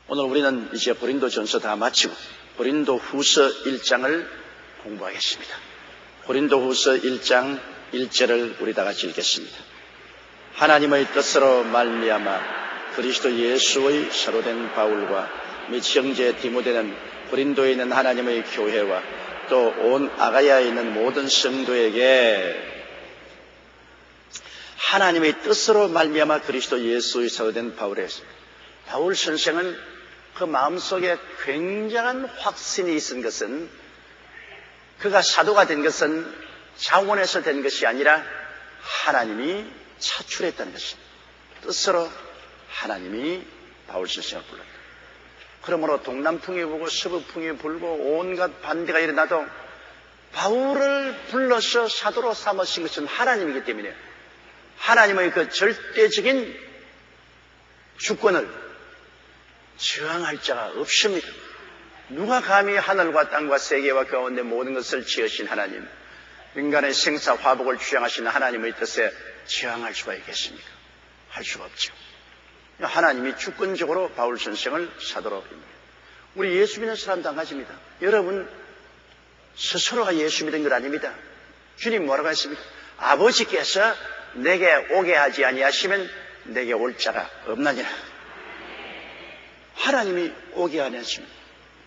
오늘 우리는 이제 고린도전서 다 마치고 고린도후서 1장을 공부하겠습니다. 고린도후서 1장 1절을 우리 다 같이 읽겠습니다. 하나님의 뜻으로 말미암아 그리스도 예수의 사도된 바울과 및 형제 디모데는 고린도에 있는 하나님의 교회와 또 온 아가야에 있는 모든 성도에게 하나님의 뜻으로 말미암아 그리스도 예수의 사도된 바울이었습니다. 바울 선생은 그 마음속에 굉장한 확신이 있은 것은 그가 사도가 된 것은 자원에서 된 것이 아니라 하나님이 차출했다는 것입니다. 뜻으로 하나님이 바울 선생을 불렀다. 그러므로 동남풍이 불고 서북풍이 불고 온갖 반대가 일어나도 바울을 불러서 사도로 삼으신 것은 하나님이기 때문에 하나님의 그 절대적인 주권을 저항할 자가 없습니다. 누가 감히 하늘과 땅과 세계와 가운데 모든 것을 지으신 하나님, 인간의 생사 화복을 주장하시는 하나님의 뜻에 저항할 수가 있겠습니까? 할 수가 없죠. 하나님이 주권적으로 바울 선생을 사도로 입니다. 우리 예수 믿는 사람도 안 가집니다. 여러분 스스로가 예수 믿은 것 아닙니다. 주님 뭐라고 했습니까? 아버지께서 내게 오게 하지 아니하시면 내게 올 자가 없나니라. 하나님이 오게 안 하시면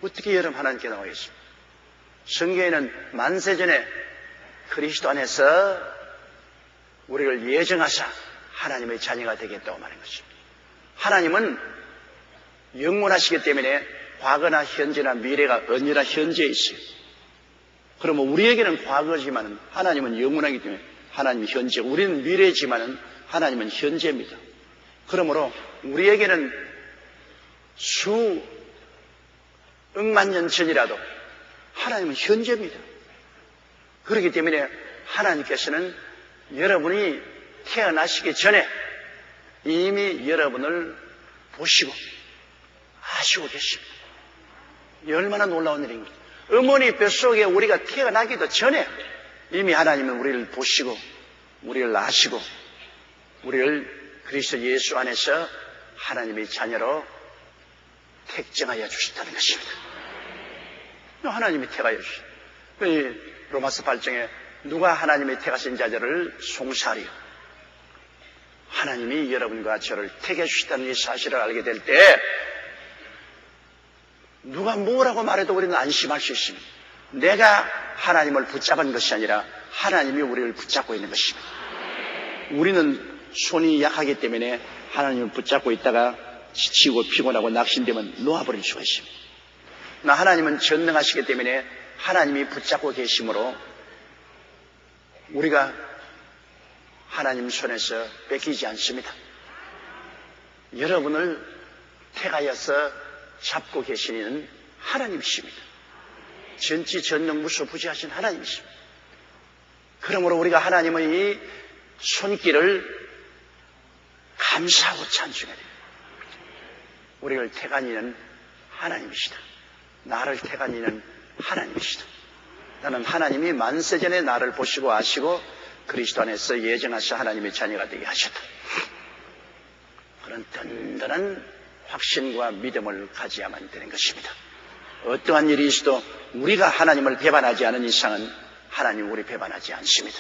어떻게 여러분 하나님께 나오겠습니까? 성경에는 만세전에 그리스도 안에서 우리를 예정하사 하나님의 자녀가 되겠다고 말한 것입니다. 하나님은 영원하시기 때문에 과거나 현재나 미래가 언제나 현재에 있어요. 그러면 우리에게는 과거지만 하나님은 영원하기 때문에 하나님이 현재, 우리는 미래지만 하나님은 현재입니다. 그러므로 우리에게는 수억만 년 전이라도 하나님은 현재입니다. 그렇기 때문에 하나님께서는 여러분이 태어나시기 전에 이미 여러분을 보시고 아시고 계십니다. 얼마나 놀라운 일입니까? 어머니 뱃속에 우리가 태어나기도 전에 이미 하나님은 우리를 보시고 우리를 아시고 우리를 그리스도 예수 안에서 하나님의 자녀로 택정하여 주셨다는 것입니다. 하나님이 택하여 주셨다. 로마서 8장에 누가 하나님의 택하신 자들을 송사하리요. 하나님이 여러분과 저를 택해 주셨다는 이 사실을 알게 될 때 누가 뭐라고 말해도 우리는 안심할 수 있습니다. 내가 하나님을 붙잡은 것이 아니라 하나님이 우리를 붙잡고 있는 것입니다. 우리는 손이 약하기 때문에 하나님을 붙잡고 있다가 지치고 피곤하고 낙심되면 놓아버릴 수가 있습니다. 하나님은 전능하시기 때문에 하나님이 붙잡고 계심으로 우리가 하나님 손에서 뺏기지 않습니다. 여러분을 택하여서 잡고 계시는 하나님이십니다. 전지전능무소부지하신 하나님이십니다. 그러므로 우리가 하나님의 이 손길을 감사하고 찬송해야 됩니다. 우리를 택한 이는 하나님이시다. 나를 택한 이는 하나님이시다. 나는 하나님이 만세전에 나를 보시고 아시고 그리스도 안에서 예정하셔 하나님의 자녀가 되게 하셨다. 그런 든든한 확신과 믿음을 가져야만 되는 것입니다. 어떠한 일이 있어도 우리가 하나님을 배반하지 않은 이상은 하나님 우리 배반하지 않습니다.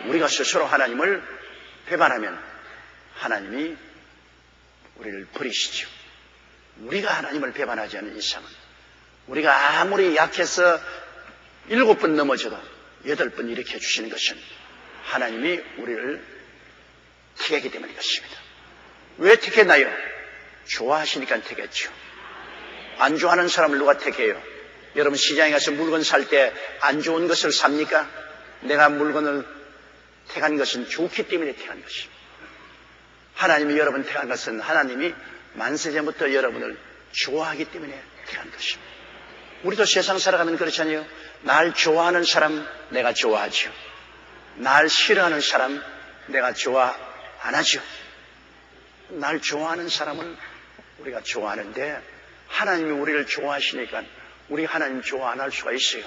우리가 스스로 하나님을 배반하면 하나님이 우리를 버리시죠. 우리가 하나님을 배반하지 않은 이상은 우리가 아무리 약해서 7번 넘어져도 8번 일으켜 주시는 것은 하나님이 우리를 택하기 때문인 것입니다. 왜 택했나요? 좋아하시니까 택했죠. 안 좋아하는 사람을 누가 택해요? 여러분 시장에 가서 물건 살 때 안 좋은 것을 삽니까? 내가 물건을 택한 것은 좋기 때문에 택한 것입니다. 하나님이 여러분 택한 것은 하나님이 만세전부터 여러분을 좋아하기 때문에 택한 것입니다. 우리도 세상 살아가면 그렇잖아요. 날 좋아하는 사람 내가 좋아하죠. 날 싫어하는 사람 내가 좋아 안 하죠. 날 좋아하는 사람은 우리가 좋아하는데 하나님이 우리를 좋아하시니까 우리 하나님 좋아 안 할 수가 있어요.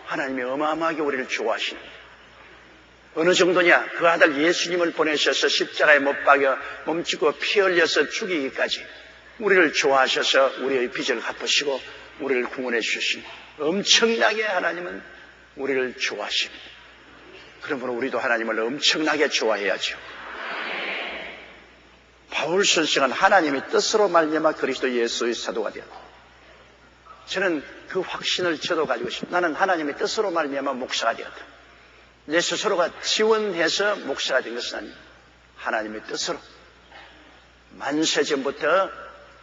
하나님이 어마어마하게 우리를 좋아하시는 거예요. 어느 정도냐? 그 아들 예수님을 보내셔서 십자가에 못 박여 몸치고 피 흘려서 죽이기까지 우리를 좋아하셔서 우리의 빚을 갚으시고 우리를 구원해 주신 엄청나게 하나님은 우리를 좋아하십니다. 그러므로 우리도 하나님을 엄청나게 좋아해야죠. 바울 선생은 하나님의 뜻으로 말미암아 그리스도 예수의 사도가 되었다. 저는 그 확신을 저도 가지고 있습니다. 나는 하나님의 뜻으로 말미암아 목사가 되었다. 내 스스로가 지원해서 목사가 된 것은 아닙니다. 하나님의 뜻으로 만세 전부터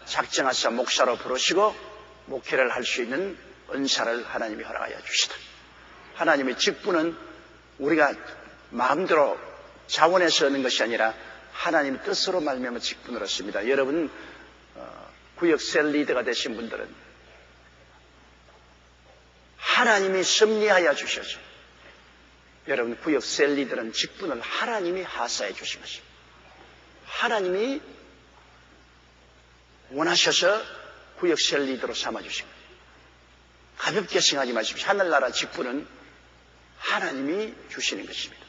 작정하사 목사로 부르시고 목회를 할 수 있는 은사를 하나님이 허락하여 주시다. 하나님의 직분은 우리가 마음대로 자원해서 얻는 것이 아니라 하나님의 뜻으로 말미암아 직분을 얻습니다. 여러분 구역 셀 리더가 되신 분들은 하나님이 섭리하여 주셔서 여러분 구역 셀 리더는 직분을 하나님이 하사해 주신 것입니다. 하나님이 원하셔서 구역 셀 리더로 삼아주신 거예요. 가볍게 생각하지 마십시오. 하늘나라 직분은 하나님이 주시는 것입니다.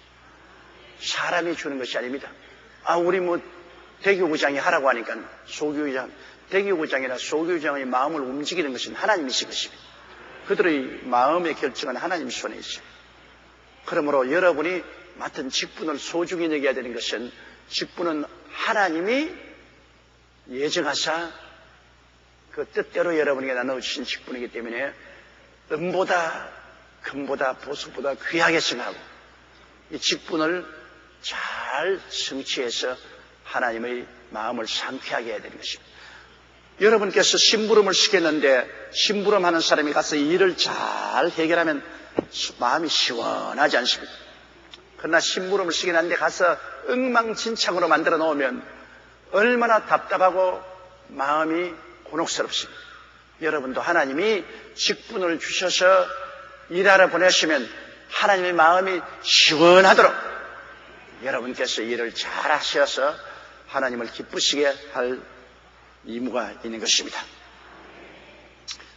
사람이 주는 것이 아닙니다. 우리 대교구장이 하라고 하니까 대교구장이나 소교구장의 마음을 움직이는 것은 하나님이신 것입니다. 그들의 마음의 결정은 하나님 손에 있습니다. 그러므로 여러분이 맡은 직분을 소중히 여겨야 되는 것은 직분은 하나님이 예정하사 그 뜻대로 여러분에게 나눠주신 직분이기 때문에 은보다 금보다 보석보다 귀하게 생각하고 이 직분을 잘 성취해서 하나님의 마음을 상쾌하게 해야 되는 것입니다. 여러분께서 심부름을 시켰는데 심부름하는 사람이 가서 일을 잘 해결하면 마음이 시원하지 않습니까? 그러나 심부름을 시켰는데 가서 엉망진창으로 만들어 놓으면 얼마나 답답하고 마음이 곤혹스럽습니다. 여러분도 하나님이 직분을 주셔서 일하러 보내시면 하나님의 마음이 시원하도록 여러분께서 일을 잘 하셔서 하나님을 기쁘시게 할 의무가 있는 것입니다.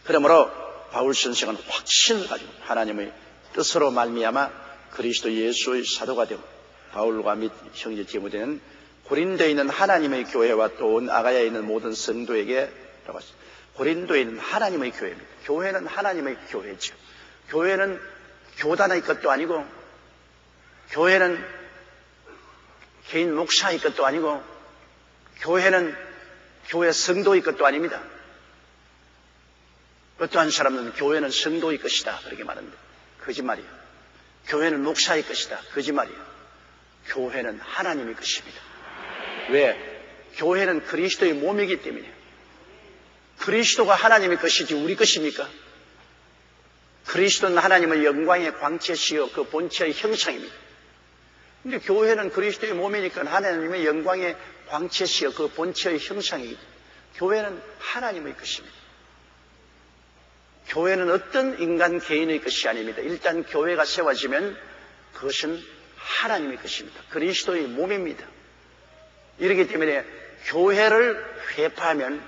그러므로 바울 선생은 확신을 가지고 하나님의 뜻으로 말미암아 그리스도 예수의 사도가 되고 바울과 및 형제 디모데는 고린도에 있는 하나님의 교회와 또 온 아가야에 있는 모든 성도에게 라고 했습니다. 고린도에 있는 하나님의 교회입니다. 교회는 하나님의 교회죠. 교회는 교단의 것도 아니고 교회는 개인 목사의 것도 아니고 교회는 교회 성도의 것도 아닙니다. 어떠한 사람은 교회는 성도의 것이다 그렇게 말합니다. 거짓말이에요. 교회는 목사의 것이다. 거짓말이에요. 교회는 하나님의 것입니다. 왜? 교회는 그리스도의 몸이기 때문에. 그리스도가 하나님의 것이지 우리 것입니까? 그리스도는 하나님의 영광의 광채시요 그 본체의 형상입니다. 근데 교회는 그리스도의 몸이니까 하나님의 영광의 광채시요 그 본체의 형상이기 때문에 교회는 하나님의 것입니다. 교회는 어떤 인간 개인의 것이 아닙니다. 일단 교회가 세워지면 그것은 하나님의 것입니다. 그리스도의 몸입니다. 이렇기 때문에 교회를 회파하면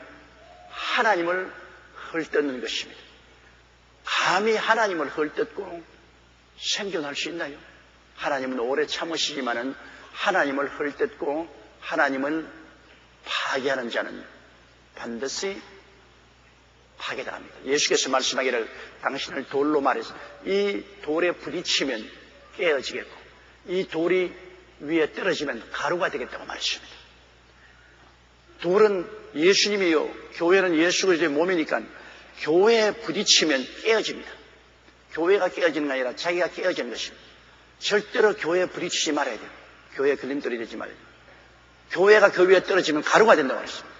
하나님을 헐뜯는 것입니다. 감히 하나님을 헐뜯고 생존할 수 있나요? 하나님은 오래 참으시지만은 하나님을 헐뜯고 하나님을 파괴하는 자는 반드시 파괴당합니다. 예수께서 말씀하기를 당신을 돌로 말해서 이 돌에 부딪히면 깨어지겠고 이 돌이 위에 떨어지면 가루가 되겠다고 말했습니다. 돌은 예수님이요 교회는 예수 그리스도의 몸이니까 교회에 부딪히면 깨어집니다. 교회가 깨어지는 게 아니라 자기가 깨어지는 것입니다. 절대로 교회에 부딪히지 말아야 돼요. 교회에 걸림돌이 되지 말아야 돼요. 교회가 그 위에 떨어지면 가루가 된다고 했습니다.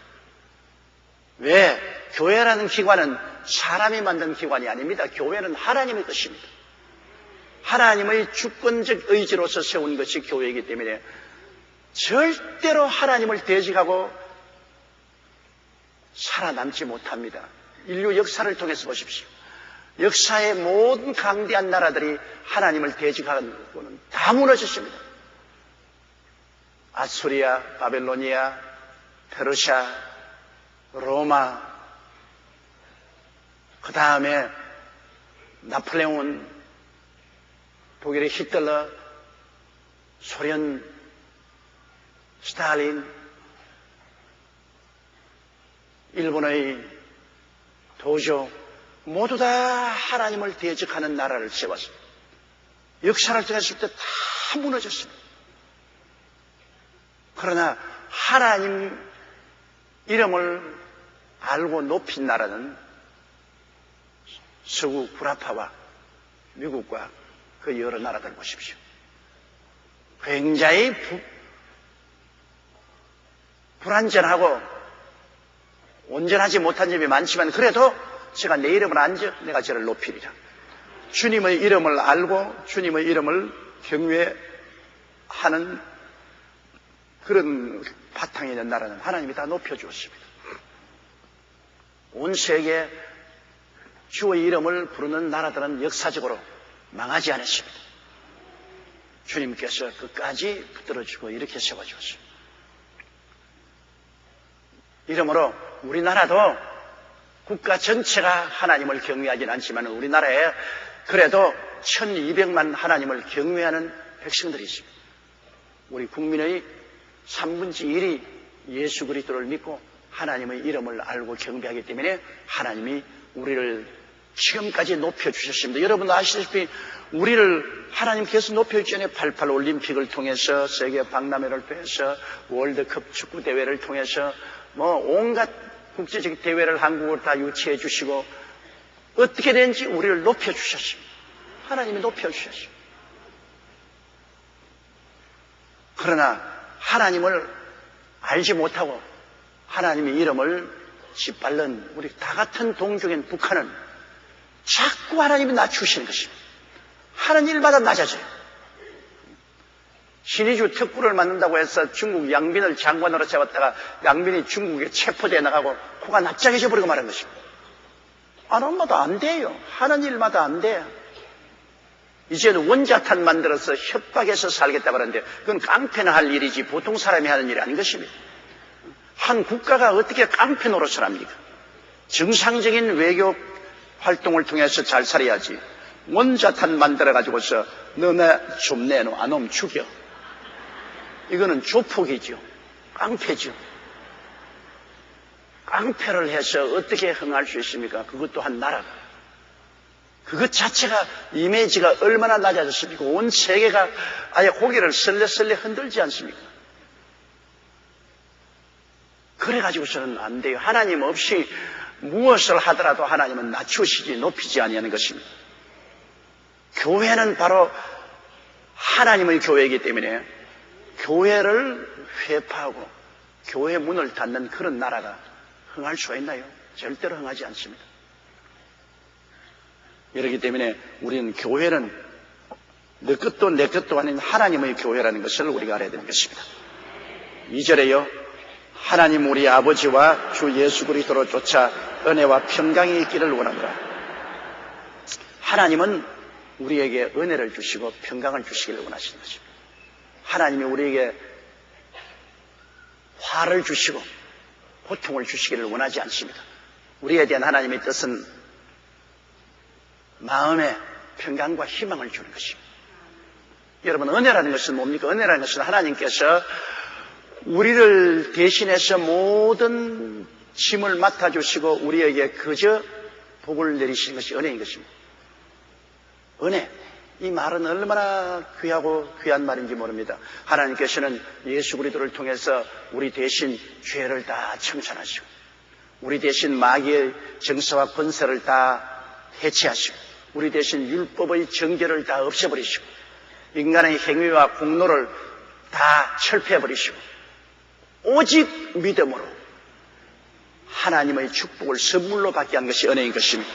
왜? 교회라는 기관은 사람이 만든 기관이 아닙니다. 교회는 하나님의 것입니다. 하나님의 주권적 의지로서 세운 것이 교회이기 때문에 절대로 하나님을 대적하고 살아남지 못합니다. 인류 역사를 통해서 보십시오. 역사의 모든 강대한 나라들이 하나님을 대적하고는 다 무너졌습니다. 아수리아, 바벨로니아, 페르시아, 로마, 그 다음에 나폴레옹, 독일의 히틀러, 소련, 스탈린, 일본의 도조 모두 다 하나님을 대적하는 나라를 세웠습니다. 역사를 통했을 때 다 무너졌습니다. 그러나 하나님 이름을 알고 높인 나라는 서구 구라파와 미국과 그 여러 나라들 보십시오. 굉장히 불완전하고 온전하지 못한 점이 많지만 그래도 제가 내 이름을 안적 내가 저를 높이리라. 주님의 이름을 알고 주님의 이름을 경외하는 그런 바탕에 있는 나라는 하나님이 다 높여주었습니다. 온 세계 주의 이름을 부르는 나라들은 역사적으로 망하지 않았습니다. 주님께서 끝까지 붙들어주고 이렇게 세워주었습니다. 이러므로 우리나라도 국가 전체가 하나님을 경외하지는 않지만 우리나라에 그래도 1200만 하나님을 경외하는 백성들이 있습니다. 우리 국민의 3분의 1이 예수 그리스도를 믿고 하나님의 이름을 알고 경배하기 때문에 하나님이 우리를 지금까지 높여주셨습니다. 여러분 아시다시피 우리를 하나님께서 높여주셨잖아요. 88 올림픽을 통해서 세계 박람회를 통해서 월드컵 축구대회를 통해서 온갖 국제적 대회를 한국으로 다 유치해 주시고 어떻게 된지 우리를 높여주셨습니다. 하나님이 높여주셨습니다. 그러나 하나님을 알지 못하고 하나님의 이름을 짓밟는 우리 다 같은 동족인 북한은 자꾸 하나님이 낮추시는 것입니다. 하는 일마다 낮아져요. 신의주 특구를 만든다고 해서 중국 양빈을 장관으로 잡았다가 양빈이 중국에 체포되어 나가고 코가 납작해져 버리고 말한 것입니다. 하나마다 안 돼요. 하는 일마다 안 돼요. 이제는 원자탄 만들어서 협박해서 살겠다 그러는데 그건 깡패나 할 일이지 보통 사람이 하는 일이 아닌 것입니다. 한 국가가 어떻게 깡패 노릇을 합니까? 정상적인 외교 활동을 통해서 잘 살아야지. 원자탄 만들어가지고서 너네 좀 내놔 안 오면 죽여. 이거는 조폭이죠. 깡패죠. 깡패를 해서 어떻게 흥할 수 있습니까? 그것도 한 나라가. 그것 자체가 이미지가 얼마나 낮아졌습니까? 온 세계가 아예 고개를 설레설레 흔들지 않습니까? 그래가지고서는 안 돼요. 하나님 없이 무엇을 하더라도 하나님은 낮추시지 높이지 아니하는 것입니다. 교회는 바로 하나님의 교회이기 때문에 교회를 회파하고 교회 문을 닫는 그런 나라가 흥할 수가 있나요? 절대로 흥하지 않습니다. 이렇기 때문에 우리는 교회는 너 것도 내 것도 아닌 하나님의 교회라는 것을 우리가 알아야 되는 것입니다. 2절에요. 하나님 우리 아버지와 주 예수 그리스도로 쫓아 은혜와 평강이 있기를 원합니다. 하나님은 우리에게 은혜를 주시고 평강을 주시기를 원하시는 것입니다. 하나님이 우리에게 화를 주시고 고통을 주시기를 원하지 않습니다. 우리에 대한 하나님의 뜻은 마음에 평강과 희망을 주는 것입니다. 여러분 은혜라는 것은 뭡니까? 은혜라는 것은 하나님께서 우리를 대신해서 모든 짐을 맡아주시고 우리에게 그저 복을 내리시는 것이 은혜인 것입니다. 은혜. 이 말은 얼마나 귀하고 귀한 말인지 모릅니다. 하나님께서는 예수 그리스도를 통해서 우리 대신 죄를 다 청산하시고 우리 대신 마귀의 정서와 권세를 다 해체하시고 우리 대신 율법의 정죄를 다 없애버리시고 인간의 행위와 공로를 다 철폐해버리시고 오직 믿음으로 하나님의 축복을 선물로 받게 한 것이 은혜인 것입니다.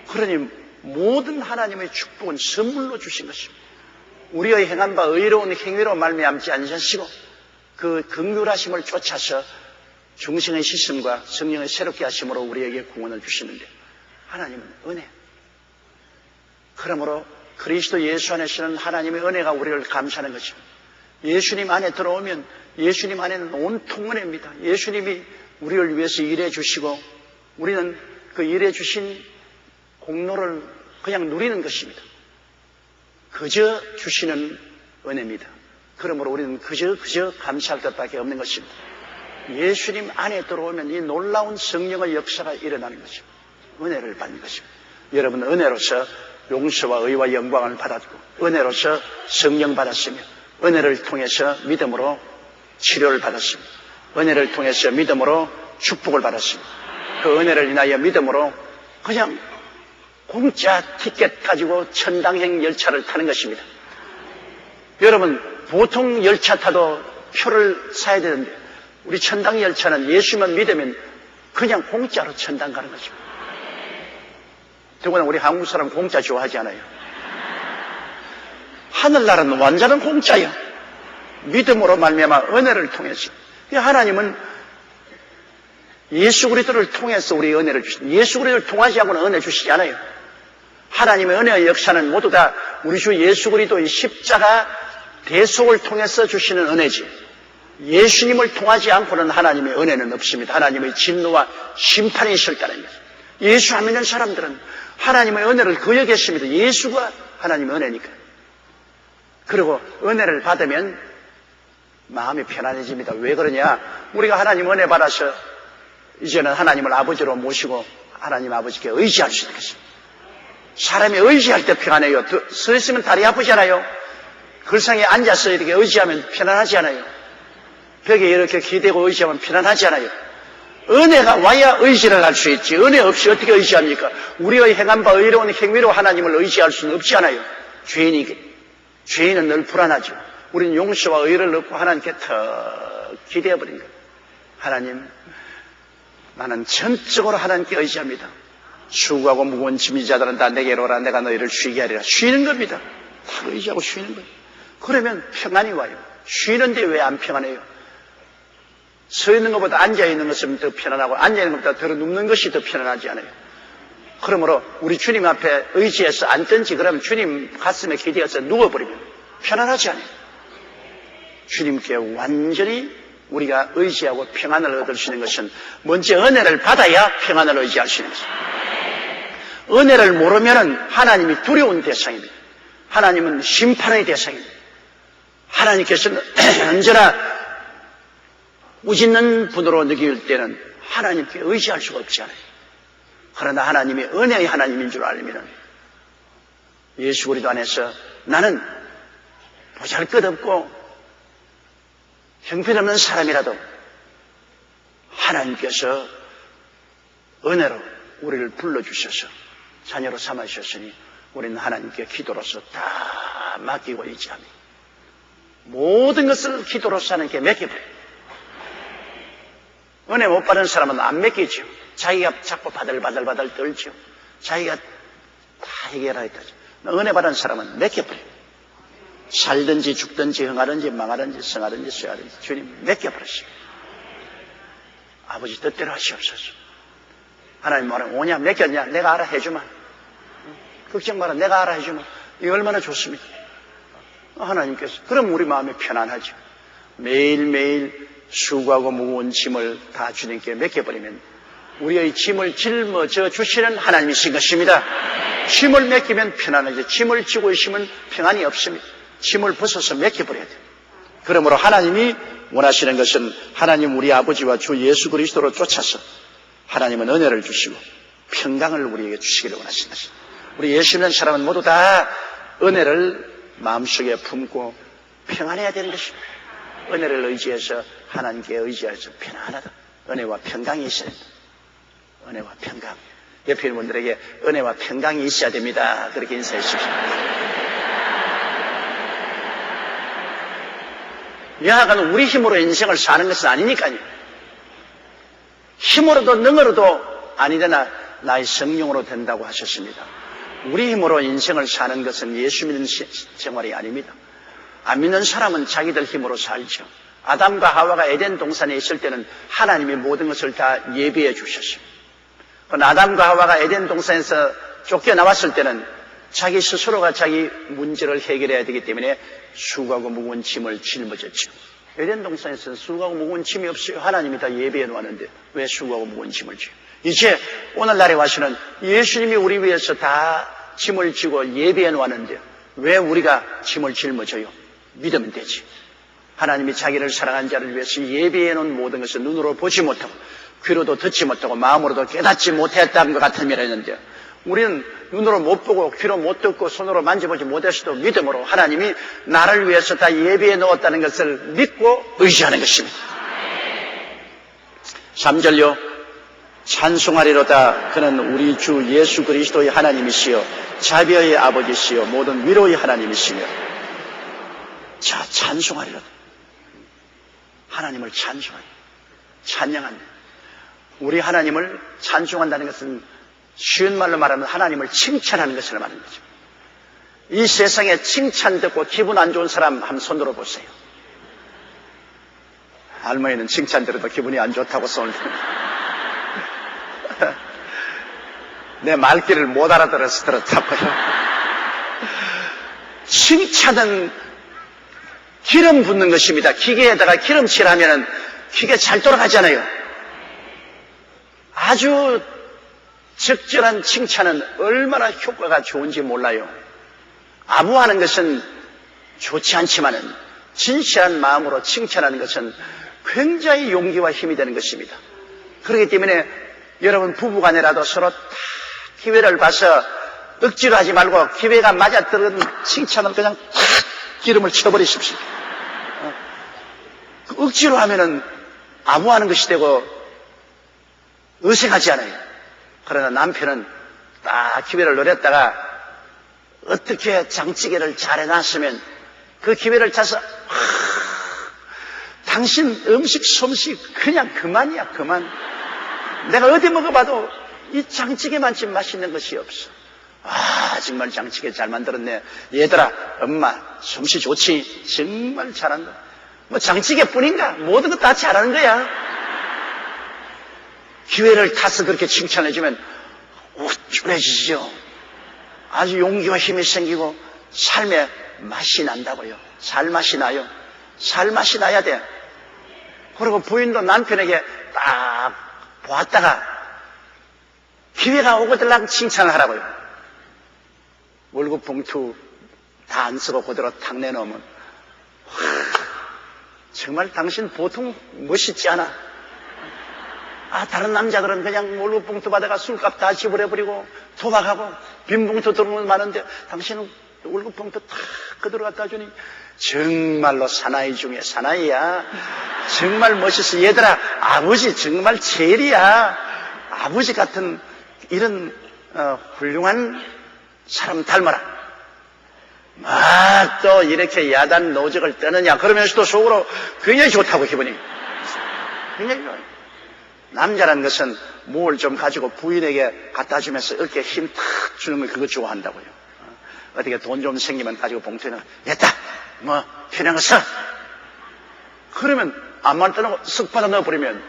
그러니 모든 하나님의 축복은 선물로 주신 것입니다. 우리의 행한 바 의로운 행위로 말미암지 않으시고 그 긍휼하심을 쫓아서 중생의 시선과 성령의 새롭게 하심으로 우리에게 구원을 주시는데 하나님은 은혜. 그러므로 그리스도 예수 안에서는 하나님의 은혜가 우리를 감싸는 것입니다. 예수님 안에 들어오면 예수님 안에는 온통 은혜입니다. 예수님이 우리를 위해서 일해 주시고 우리는 그 일해 주신 공로를 그냥 누리는 것입니다. 그저 주시는 은혜입니다. 그러므로 우리는 그저 감사할 것밖에 없는 것입니다. 예수님 안에 들어오면 이 놀라운 성령의 역사가 일어나는 것입니다. 은혜를 받는 것입니다. 여러분, 은혜로서 용서와 의와 영광을 받았고, 은혜로서 성령 받았으며, 은혜를 통해서 믿음으로 치료를 받았습니다. 은혜를 통해서 믿음으로 축복을 받았습니다. 그 은혜를 인하여 믿음으로 그냥 공짜 티켓 가지고 천당행 열차를 타는 것입니다. 여러분, 보통 열차 타도 표를 사야 되는데 우리 천당 열차는 예수만 믿으면 그냥 공짜로 천당 가는 것입니다. 더구나 우리 한국 사람 공짜 좋아하지 않아요. 하늘나라는 완전한 공짜예요. 믿음으로 말미암아 은혜를 통해서. 하나님은 예수 그리스도를 통해서 우리 은혜를 주십니다. 예수 그리스도를 통하지 않고는 은혜 주시지 않아요. 하나님의 은혜의 역사는 모두 다 우리 주 예수 그리스도의 십자가 대속을 통해서 주시는 은혜지, 예수님을 통하지 않고는 하나님의 은혜는 없습니다. 하나님의 진노와 심판이 있을 까라는 거죠. 예수 안 믿는 사람들은 하나님의 은혜를 거역했습니다. 예수가 하나님의 은혜니까. 그리고 은혜를 받으면 마음이 편안해집니다. 왜 그러냐? 우리가 하나님 은혜 받아서 이제는 하나님을 아버지로 모시고 하나님 아버지께 의지할 수 있는 것입니다. 사람이 의지할 때 편안해요. 서 있으면 다리 아프잖아요. 글상에 앉아서 이렇게 의지하면 편안하지 않아요. 벽에 이렇게 기대고 의지하면 편안하지 않아요. 은혜가 와야 의지를 할 수 있지. 은혜 없이 어떻게 의지합니까? 우리의 행한 바 의로운 행위로 하나님을 의지할 수는 없지 않아요. 죄인은 늘 불안하죠. 우리는 용서와 의를 얻고 하나님께 더 기대어버린 거예요. 하나님, 나는 전적으로 하나님께 의지합니다. 수고하고 무거운 짐이 자들은 다 내게로 오라. 내가 너희를 쉬게 하리라. 쉬는 겁니다. 다 의지하고 쉬는 거예요. 그러면 평안이 와요. 쉬는데 왜 안 평안해요? 서 있는 것보다 앉아 있는 것은 더 편안하고 앉아 있는 것보다 더 눕는 것이 더 편안하지 않아요. 그러므로 우리 주님 앞에 의지해서 앉든지 그러면 주님 가슴에 기대어서 누워버리면 편안하지 않아요. 주님께 완전히 우리가 의지하고 평안을 얻을 수 있는 것은 먼저 은혜를 받아야 평안을 의지할 수 있는 것입니다. 은혜를 모르면 하나님이 두려운 대상입니다. 하나님은 심판의 대상입니다. 하나님께서는 언제나 우짖는 분으로 느낄 때는 하나님께 의지할 수가 없지 않아요. 그러나 하나님이 은혜의 하나님인 줄 알면 예수 그리스도 안에서 나는 보잘것없고 형편없는 사람이라도 하나님께서 은혜로 우리를 불러주셔서 자녀로 삼으셨으니 우리는 하나님께 기도로서 다 맡기고 의지합니다. 모든 것을 기도로서 하나님께 맡겨버려요. 은혜 못 받은 사람은 안 맡기죠. 자기가 자꾸 바들바들 떨죠. 자기가 다 해결하겠다죠. 은혜 받은 사람은 맡겨버려요. 살든지 죽든지 흥하든지 망하든지 성하든지 쇠하든지 주님 맡겨버렸어요. 아버지 뜻대로 하시옵소서. 하나님 말은 오냐 맡겼냐 내가 알아 해주마. 걱정 마라 내가 알아 해주마. 이거 얼마나 좋습니까? 하나님께서 그럼 우리 마음이 편안하죠. 매일매일 수고하고 무거운 짐을 다 주님께 맡겨버리면 우리의 짐을 짊어져 주시는 하나님이신 것입니다. 짐을 맡기면 편안하죠. 짐을 지고 있으면 평안이 없습니다. 짐을 벗어서 맡겨버려야 돼요. 그러므로 하나님이 원하시는 것은 하나님 우리 아버지와 주 예수 그리스도로 쫓아서 하나님은 은혜를 주시고 평강을 우리에게 주시기를 원하시는 것입니다. 우리 예수 믿는 사람은 모두 다 은혜를 마음속에 품고 평안해야 되는 것입니다. 은혜를 의지해서 하나님께 의지해서 편안하다. 은혜와 평강이 있어야 됩니다. 은혜와 평강. 옆에 있는 분들에게 은혜와 평강이 있어야 됩니다. 그렇게 인사해 주십시오. 여하간 우리 힘으로 인생을 사는 것은 아니니까요. 힘으로도 능으로도 아니되나 나의 성령으로 된다고 하셨습니다. 우리 힘으로 인생을 사는 것은 예수 믿는 생활이 아닙니다. 안 믿는 사람은 자기들 힘으로 살죠. 아담과 하와가 에덴 동산에 있을 때는 하나님이 모든 것을 다 예비해 주셨어요. 그러나 아담과 하와가 에덴 동산에서 쫓겨나왔을 때는 자기 스스로가 자기 문제를 해결해야 되기 때문에 수고하고 무거운 짐을 짊어졌죠. 에덴 동산에서는 수고하고 무거운 짐이 없어요. 하나님이 다 예비해 놓았는데 왜 수고하고 무거운 짐을 져요? 이제 오늘날에 와서는 예수님이 우리 위해서 다 짐을 지고 예비해 놓았는데 왜 우리가 짐을 짊어져요? 믿으면 되지. 하나님이 자기를 사랑한 자를 위해서 예비해 놓은 모든 것을 눈으로 보지 못하고 귀로도 듣지 못하고 마음으로도 깨닫지 못했다는 것 같으면 했는데, 우리는 눈으로 못 보고 귀로 못 듣고 손으로 만져보지 못했어도 믿음으로 하나님이 나를 위해서 다 예비해 놓았다는 것을 믿고 의지하는 것입니다. 3절요. 찬송하리로다. 그는 우리 주 예수 그리스도의 하나님이시여 자비의 아버지시여 모든 위로의 하나님이시며. 자, 찬송하리로다. 하나님을 찬송하리, 찬양한다. 우리 하나님을 찬송한다는 것은 쉬운 말로 말하면 하나님을 칭찬하는 것을 말하는 거죠. 이 세상에 칭찬 듣고 기분 안 좋은 사람 한번 손들어 보세요. 할머니는 칭찬 들어도 기분이 안 좋다고 손을 듭니다. 내 말귀를 못 알아들어서 들었다고요. 칭찬은 기름 붓는 것입니다. 기계에다가 기름칠하면 기계 잘 돌아가잖아요. 아주 적절한 칭찬은 얼마나 효과가 좋은지 몰라요. 아부하는 것은 좋지 않지만은 진실한 마음으로 칭찬하는 것은 굉장히 용기와 힘이 되는 것입니다. 그렇기 때문에 여러분 부부간에라도 서로 다 기회를 봐서 억지로 하지 말고 기회가 맞아들은 칭찬을 그냥 탁 기름을 쳐버리십시오. 억지로 하면은 아부하는 것이 되고 어색하지 않아요. 그러나 남편은 딱 기회를 노렸다가 어떻게 장찌개를 잘 해놨으면 그 기회를 차서 당신 음식 솜씨 그냥 그만이야, 그만. 내가 어디 먹어봐도 이 장찌개만큼 맛있는 것이 없어. 아, 정말 장찌개 잘 만들었네. 얘들아, 엄마 솜씨 좋지? 정말 잘한다. 뭐 장찌개뿐인가? 모든 것 다 잘하는 거야. 기회를 타서 그렇게 칭찬해주면 우쭐해지죠. 아주 용기와 힘이 생기고 삶의 맛이 난다고요. 살맛이 나요. 살맛이 나야 돼. 그리고 부인도 남편에게 딱 보았다가 기회가 오거들랑 칭찬을 하라고요. 월급 봉투 다 안 쓰고 그대로 탁 내놓으면 정말 당신 보통 멋있지 않아? 아, 다른 남자들은 그냥 월급 봉투 받아가 술값 다 지불해버리고 도박하고 빈 봉투 들어오면 많은데 당신은 월급 봉투 탁 그대로 갖다 주니 정말로 사나이 중에 사나이야. 정말 멋있어. 얘들아, 아버지 정말 제일이야. 아버지 같은 이런 훌륭한 사람 닮아라. 막 또 이렇게 야단 노적을 떠느냐 그러면서도 속으로 굉장히 좋다고 기분이. 굉장히 좋아요. 남자라는 것은 뭘 좀 가지고 부인에게 갖다 주면서 이렇게 힘 탁 주는 걸 그거 좋아한다고요. 어떻게 돈 좀 생기면 가지고 봉투에 넣어. 됐다. 뭐 필요한 거 써. 그러면 암만 떠나고 쓱 받아 넣어버리면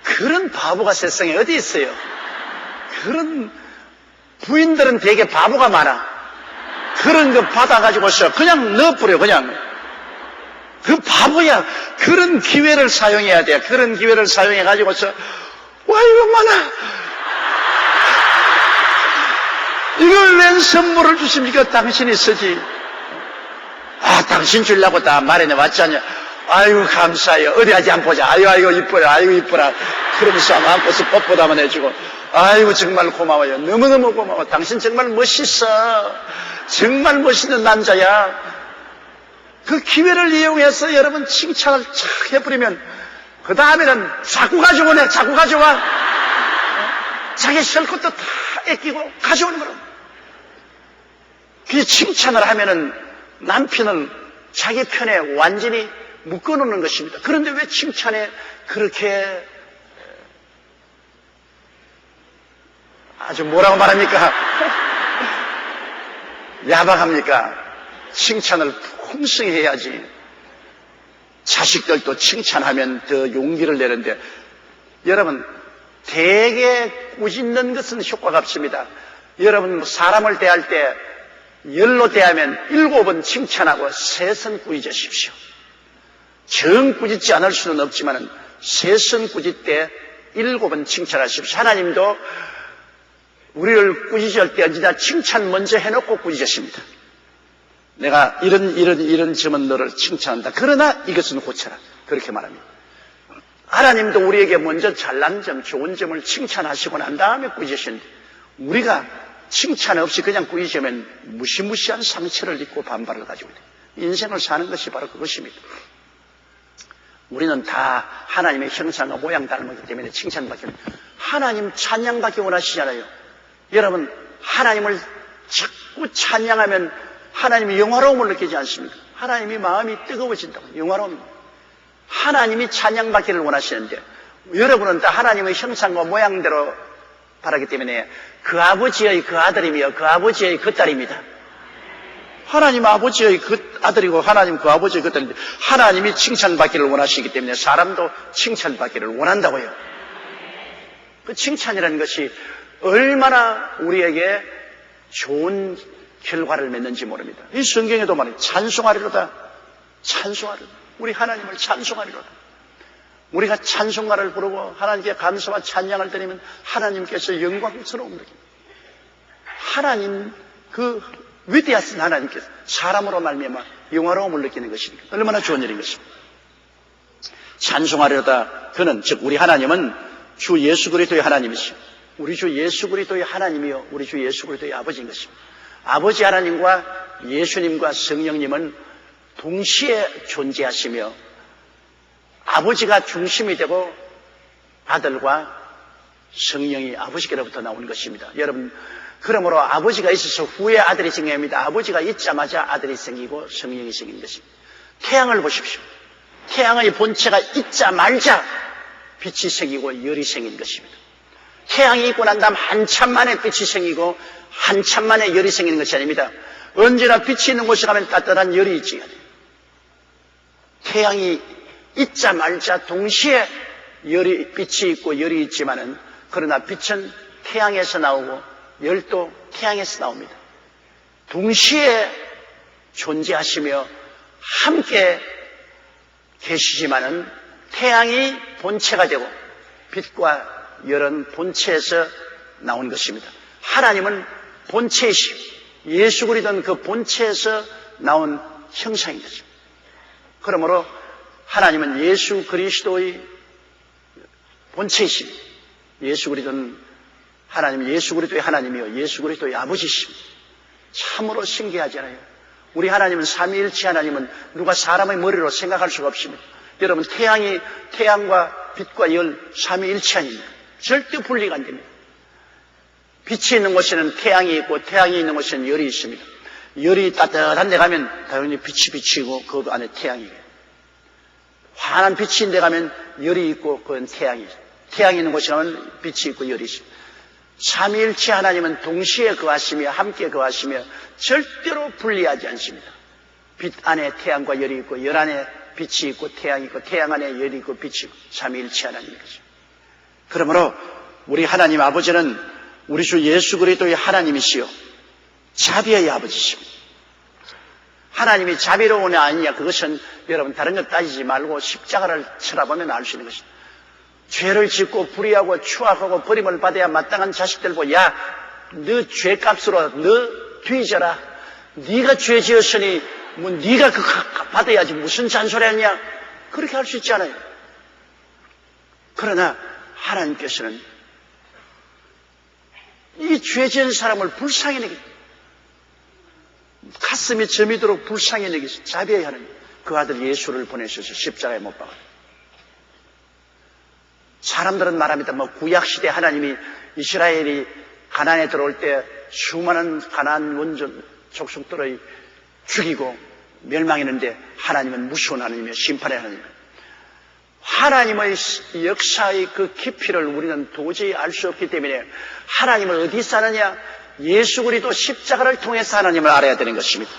그런 바보가 세상에 어디 있어요. 그런 부인들은 되게 바보가 많아. 그런 거 받아가지고서 그냥 넣어버려. 그냥 그 바보야. 그런 기회를 사용해야 돼. 그런 기회를 사용해가지고서 와 이거 많아. 이걸 웬 선물을 주십니까? 당신이 쓰지. 아, 당신 주려고 다 마련해 왔잖냐. 아이고 감사해요. 어디 하지 안 보자. 아이고 이뻐라. 아이고 이뻐라. 그러면서 안고서 뽀뽀도 한번 해주고. 아이고 정말 고마워요. 너무너무 고마워. 당신 정말 멋있어. 정말 멋있는 남자야. 그 기회를 이용해서 여러분 칭찬을 착 해버리면 그 다음에는 자꾸 가져오네. 자꾸 가져와. 자기 쓸 것도 다 아끼고 가져오는 거로. 그 칭찬을 하면은 남편을 자기 편에 완전히 묶어놓는 것입니다. 그런데 왜 칭찬에 그렇게 아주 뭐라고 말합니까? 야박합니까? 칭찬을 풍성히 해야지. 자식들도 칭찬하면 더 용기를 내는데 여러분 되게 꾸짖는 것은 효과가 없습니다. 여러분 사람을 대할 때 10로 대하면 7번 칭찬하고 3선 꾸짖으십시오. 정 꾸짖지 않을 수는 없지만 3선 꾸짖 때 7번 칭찬하십시오. 하나님도 우리를 꾸짖을 때 언제나 칭찬 먼저 해놓고 꾸짖으십니다. 내가 이런 점은 너를 칭찬한다. 그러나 이것은 고쳐라. 그렇게 말합니다. 하나님도 우리에게 먼저 잘난 점, 좋은 점을 칭찬하시고 난 다음에 꾸짖으시는데 우리가 칭찬 없이 그냥 꾸짖으면 무시무시한 상처를 입고 반발을 가지고 있다. 인생을 사는 것이 바로 그것입니다. 우리는 다 하나님의 형상과 모양 닮았기 때문에 칭찬받기는 하나님 찬양받기 원하시잖아요. 여러분 하나님을 자꾸 찬양하면 하나님이 영화로움을 느끼지 않습니까? 하나님이 마음이 뜨거워진다고. 영화로움. 하나님이 찬양받기를 원하시는데 여러분은 다 하나님의 형상과 모양대로 바라기 때문에 그 아버지의 그 아들이며 그 아버지의 그 딸입니다. 하나님 아버지의 그 아들이고 하나님 그 아버지의 그 딸인데 하나님이 칭찬받기를 원하시기 때문에 사람도 칭찬받기를 원한다고요. 그 칭찬이라는 것이 얼마나 우리에게 좋은 결과를 맺는지 모릅니다. 이 성경에도 말해요. 찬송하리로다. 찬송하리로다. 우리 하나님을 찬송하리로다. 우리가 찬송가를 부르고 하나님께 감사와 찬양을 드리면 하나님께서 영광스러움을 느낍니다. 하나님 그 위대하신 하나님께서 사람으로 말미암아 영화로움을 느끼는 것이니까 얼마나 좋은 일인 것입니다. 찬송하리로다. 그는 즉 우리 하나님은 주 예수 그리스도의 하나님이시오. 우리 주 예수 그리스도의 하나님이요 우리 주 예수 그리스도의 아버지인 것입니다. 아버지 하나님과 예수님과 성령님은 동시에 존재하시며 아버지가 중심이 되고 아들과 성령이 아버지께로부터 나온 것입니다. 여러분 그러므로 아버지가 있어서 후에 아들이 생깁니다. 아버지가 있자마자 아들이 생기고 성령이 생긴 것입니다. 태양을 보십시오. 태양의 본체가 있자마자 빛이 생기고 열이 생긴 것입니다. 태양이 있고 난 다음 한참 만에 빛이 생기고 한참 만에 열이 생기는 것이 아닙니다. 언제나 빛이 있는 곳에 가면 따뜻한 열이 있지. 태양이 있자마자 동시에 빛이 있고 열이 있지만은 그러나 빛은 태양에서 나오고 열도 태양에서 나옵니다. 동시에 존재하시며 함께 계시지만은 태양이 본체가 되고 빛과 열은 본체에서 나온 것입니다. 하나님은 본체이시오. 예수 그리스도는 그 본체에서 나온 형상인 거죠. 그러므로 하나님은 예수 그리스도의 본체이십니다. 예수 그리스도는 하나님, 예수 그리스도의 하나님이요 예수 그리스도의 아버지십니다. 참으로 신기하잖아요. 우리 하나님은 삼위일체 하나님은 누가 사람의 머리로 생각할 수가 없습니다. 여러분 태양과 빛과 열 삼위일체 아닙니까? 절대 분리가 안 됩니다. 빛이 있는 곳에는 태양이 있고 태양이 있는 곳에는 열이 있습니다. 열이 따뜻한 데 가면 당연히 빛이 비치고 그 안에 태양이 있어요. 환한 빛이 데 가면 열이 있고 그건 태양이 있어요. 태양이 있는 곳에 가면 빛이 있고 열이 있어요. 삼위일체 하나님은 동시에 거하시며 함께 거하시며 절대로 분리하지 않습니다. 빛 안에 태양과 열이 있고 열 안에 빛이 있고 태양이 있고 태양 안에 열이 있고 빛이 있고 삼위일체 하나님인 거죠. 그러므로 우리 하나님 아버지는 우리 주 예수 그리스도의 하나님이시요 자비의 아버지십니다. 하나님이 자비로우냐 아니냐 그것은 여러분 다른 것 따지지 말고 십자가를 쳐다보면 알 수 있는 것입니다. 죄를 짓고 불의하고 추악하고 버림을 받아야 마땅한 자식들 보고 야, 너 죄값으로 너 뒤져라. 네가 죄 지었으니 뭐 네가 그 받아야지 무슨 잔소리 하냐. 그렇게 할 수 있지 않아요. 그러나 하나님께서는 이 죄 지은 사람을 불쌍히 여기고 가슴이 저미도록 불쌍히 여기서 자비해야 하는 그 아들 예수를 보내셔서 십자가에 못 박았다. 사람들은 말합니다. 구약시대 하나님이 이스라엘이 가나안에 들어올 때 수많은 가나안 원전 족속들을 죽이고 멸망했는데 하나님은 무서운 하나님이며 심판의 하나님이에요. 하나님의 역사의 그 깊이를 우리는 도저히 알 수 없기 때문에 하나님을 어디 사느냐? 예수 그리스도 십자가를 통해서 하나님을 알아야 되는 것입니다.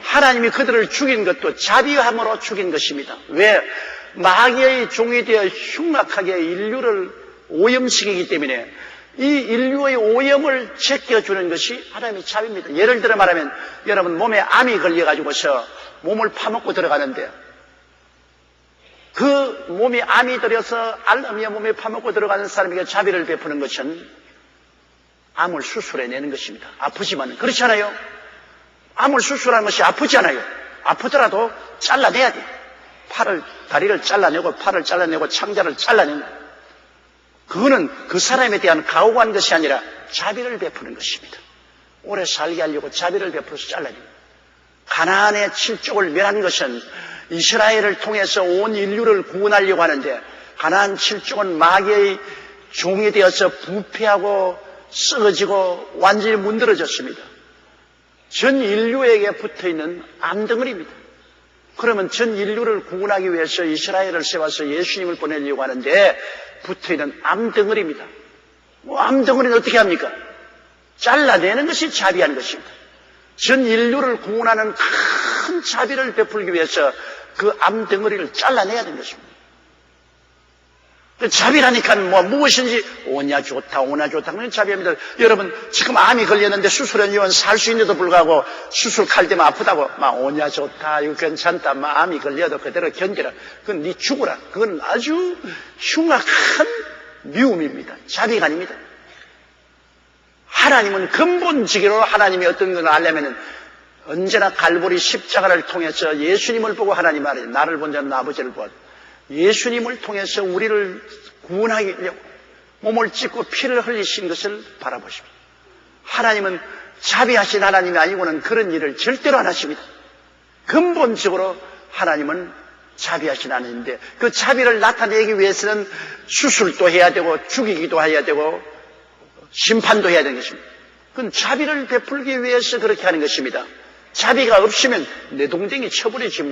하나님이 그들을 죽인 것도 자비함으로 죽인 것입니다. 왜? 마귀의 종이 되어 흉악하게 인류를 오염시키기 때문에 이 인류의 오염을 제껴주는 것이 하나님의 자비입니다. 예를 들어 말하면 여러분 몸에 암이 걸려가지고서 몸을 파먹고 들어가는데 그 몸이 암이 들어서 알암이야 몸에 파먹고 들어가는 사람에게 자비를 베푸는 것은 암을 수술해내는 것입니다. 아프지만 그렇지 않아요? 암을 수술하는 것이 아프잖아요. 아프더라도 잘라내야 돼. 다리를 잘라내고 팔을 잘라내고 창자를 잘라내는 거예요. 그거는 그 사람에 대한 가혹한 것이 아니라 자비를 베푸는 것입니다. 오래 살게 하려고 자비를 베풀어서 잘라내는 거예요. 가나안의 7족을 멸한 것은 이스라엘을 통해서 온 인류를 구원하려고 하는데 가나안 7족은 마귀의 종이 되어서 부패하고 썩어지고 완전히 문드러졌습니다. 전 인류에게 붙어있는 암덩어리입니다. 그러면 전 인류를 구원하기 위해서 이스라엘을 세워서 예수님을 보내려고 하는데 붙어있는 암덩어리입니다. 암덩어리는 어떻게 합니까? 잘라내는 것이 자비하는 것입니다. 전 인류를 구원하는 큰 자비를 베풀기 위해서 그 암덩어리를 잘라내야 되는 것입니다. 자비라니까 무엇인지 오냐 좋다 그런 자비입니다. 여러분 지금 암이 걸렸는데 수술하면 살 수 있는데도 불구하고 수술 칼 대면 아프다고 오냐 좋다 이거 괜찮다 암이 걸려도 그대로 견디라 그건 네 죽어라 그건 아주 흉악한 미움입니다. 자비가 아닙니다. 하나님은 근본적으로 하나님이 어떤 걸 알려면은 언제나 갈보리 십자가를 통해서 예수님을 보고 하나님 말이에요. 나를 본 자는 아버지를 보아. 예수님을 통해서 우리를 구원하기 위해 몸을 찢고 피를 흘리신 것을 바라보십시오. 하나님은 자비하신 하나님이 아니고는 그런 일을 절대로 안 하십니다. 근본적으로 하나님은 자비하신 하나님인데 그 자비를 나타내기 위해서는 수술도 해야 되고 죽이기도 해야 되고 심판도 해야 되는 것입니다. 그건 자비를 베풀기 위해서 그렇게 하는 것입니다. 자비가 없으면 내동댕이 쳐버리지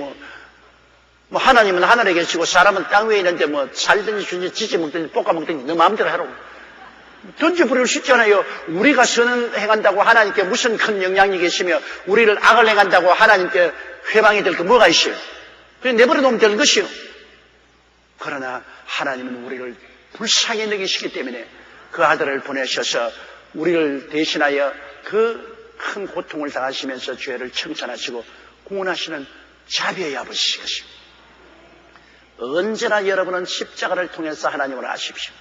하나님은 하늘에 계시고 사람은 땅 위에 있는데 살든지 죽든지 지지 먹든지 볶아 먹든지 너 마음대로 하라고 던져버릴 수 있잖아요. 우리가 선을 행한다고 하나님께 무슨 큰 영향이 계시며 우리를 악을 행한다고 하나님께 회방이 될 거 뭐가 있어요? 그냥 내버려 놓으면 되는 것이요. 그러나 하나님은 우리를 불쌍히 여기시기 때문에 그 아들을 보내셔서 우리를 대신하여 그 큰 고통을 당하시면서 죄를 청산하시고 구원하시는 자비의 아버지신 것입니다. 언제나 여러분은 십자가를 통해서 하나님을 아십시오.